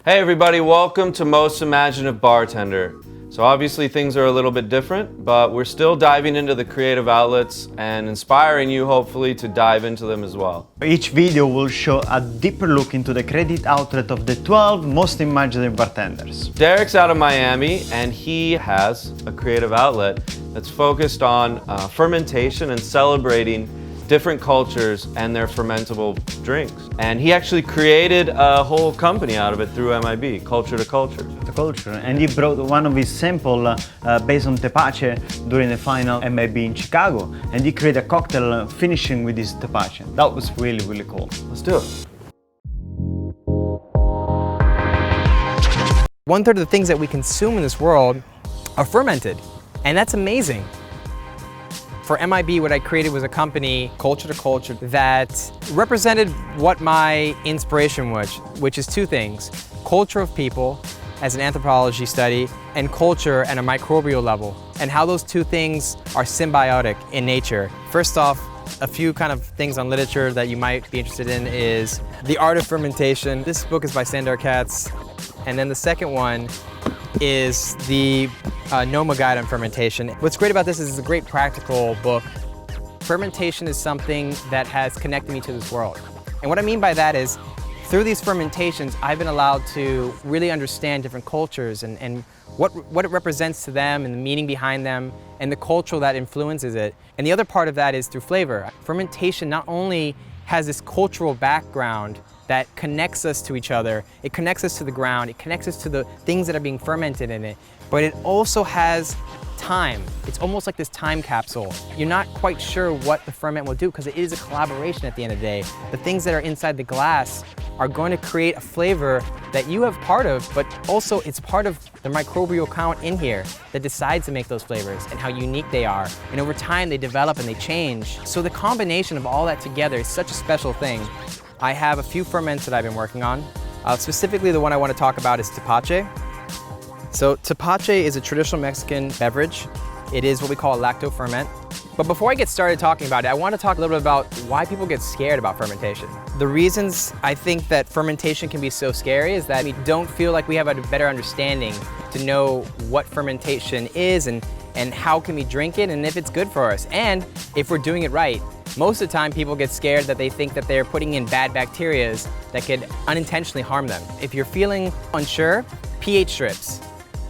Hey everybody, welcome to Most Imaginative Bartender. So obviously things are a little bit different, but we're still diving into the creative outlets and inspiring you hopefully to dive into them as well. Each video will show a deeper look into the creative outlet of the 12 most imaginative bartenders. Derek's out of Miami and he has a creative outlet that's focused on fermentation and celebrating different cultures and their fermentable drinks. And he actually created a whole company out of it through MIB, Culture to Culture. The culture, and he brought one of his samples based on tepache during the final MIB in Chicago, and he created a cocktail finishing with this tepache. That was really, really cool. Let's do it. 1/3 of the things that we consume in this world are fermented, and that's amazing. For MIB, what I created was a company, Culture to Culture, that represented what my inspiration was, which is two things: culture of people as an anthropology study, and culture at a microbial level, and how those two things are symbiotic in nature. First off, a few kind of things on literature that you might be interested in is The Art of Fermentation. This book is by Sandor Katz. And then the second one is the NOMA Guide on Fermentation. What's great about this is it's a great practical book. Fermentation is something that has connected me to this world. And what I mean by that is, through these fermentations, I've been allowed to really understand different cultures and what it represents to them and the meaning behind them and the culture that influences it. And the other part of that is through flavor. Fermentation not only has this cultural background that connects us to each other, it connects us to the ground, it connects us to the things that are being fermented in it, but it also has time. It's almost like this time capsule. You're not quite sure what the ferment will do because it is a collaboration at the end of the day. The things that are inside the glass are going to create a flavor that you have part of, but also it's part of the microbial count in here that decides to make those flavors and how unique they are. And over time they develop and they change. So the combination of all that together is such a special thing. I have a few ferments that I've been working on. Specifically, the one I want to talk about is tepache. So tepache is a traditional Mexican beverage. It is what we call a lacto-ferment. But before I get started talking about it, I want to talk a little bit about why people get scared about fermentation. The reasons I think that fermentation can be so scary is that we don't feel like we have a better understanding to know what fermentation is and how can we drink it and if it's good for us and if we're doing it right. Most of the time people get scared that they think that they're putting in bad bacteria that could unintentionally harm them. If you're feeling unsure, pH strips.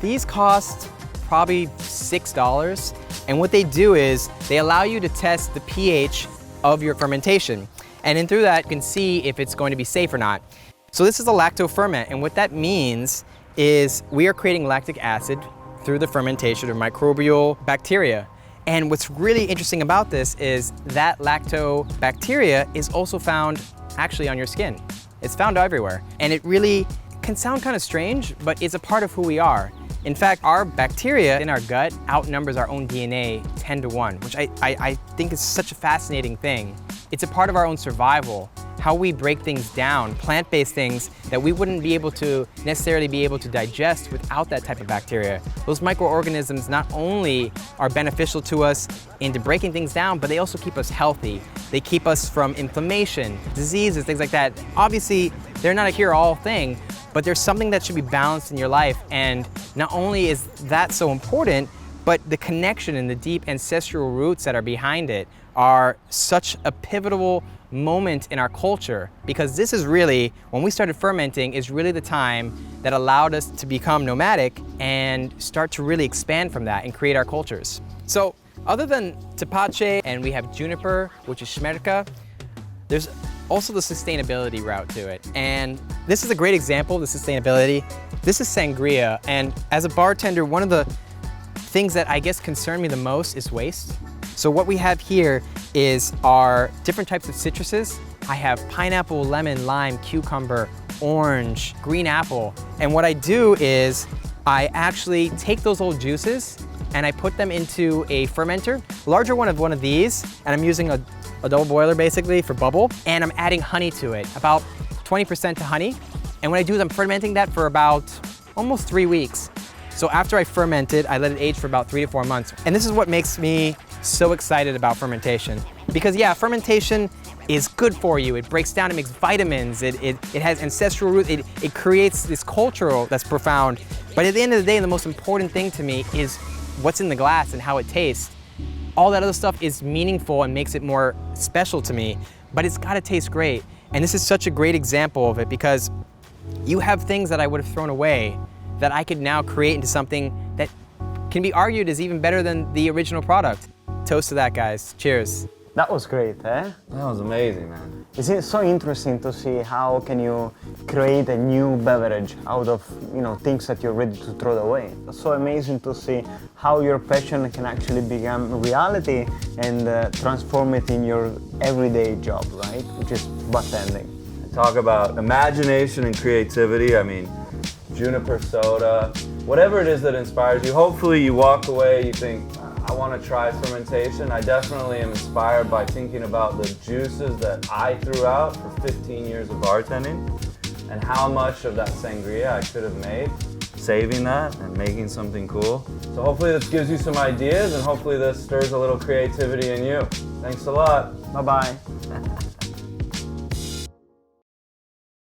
These cost probably $6, and what they do is they allow you to test the pH of your fermentation, and then through that you can see if it's going to be safe or not. So this is a lacto-ferment, and what that means is we are creating lactic acid through the fermentation of microbial bacteria. And what's really interesting about this is that lactobacteria is also found actually on your skin. It's found everywhere. And it really can sound kind of strange, but it's a part of who we are. In fact, our bacteria in our gut outnumbers our own DNA 10 to 1, which I think is such a fascinating thing. It's a part of our own survival, how we break things down, plant-based things that we wouldn't be able to necessarily be able to digest without that type of bacteria. Those microorganisms not only are beneficial to us into breaking things down, but they also keep us healthy. They keep us from inflammation, diseases, things like that. Obviously, they're not a cure-all thing, but there's something that should be balanced in your life. And not only is that so important, but the connection and the deep ancestral roots that are behind it are such a pivotal moment in our culture, because this is really, when we started fermenting, is really the time that allowed us to become nomadic and start to really expand from that and create our cultures. So other than tepache, and we have juniper, which is shmerka, there's also the sustainability route to it. And this is a great example of the sustainability. This is sangria, and as a bartender, one of the things that I guess concern me the most is waste. So what we have here is our different types of citruses. I have pineapple, lemon, lime, cucumber, orange, green apple. And what I do is I actually take those old juices and I put them into a fermenter, larger one of these, and I'm using a double boiler basically for bubble, and I'm adding honey to it, about 20% to honey. And what I do is I'm fermenting that for about almost 3 weeks. So after I ferment it, I let it age for about 3 to 4 months. And this is what makes me so excited about fermentation. Because yeah, fermentation is good for you. It breaks down, it makes vitamins, it has ancestral roots, it creates this cultural that's profound. But at the end of the day, the most important thing to me is what's in the glass and how it tastes. All that other stuff is meaningful and makes it more special to me, but it's gotta taste great. And this is such a great example of it because you have things that I would have thrown away that I could now create into something that can be argued is even better than the original product. Toast to that, guys. Cheers. That was great, eh? That was amazing, man. Isn't it so interesting to see how can you create a new beverage out of things that you're ready to throw away? It's so amazing to see how your passion can actually become reality and transform it in your everyday job, right? Which is bartending. Talk about imagination and creativity. I mean, juniper soda, whatever it is that inspires you. Hopefully you walk away, you think, I want to try fermentation. I definitely am inspired by thinking about the juices that I threw out for 15 years of bartending and how much of that sangria I could have made, saving that and making something cool. So hopefully this gives you some ideas and hopefully this stirs a little creativity in you. Thanks a lot. Bye-bye.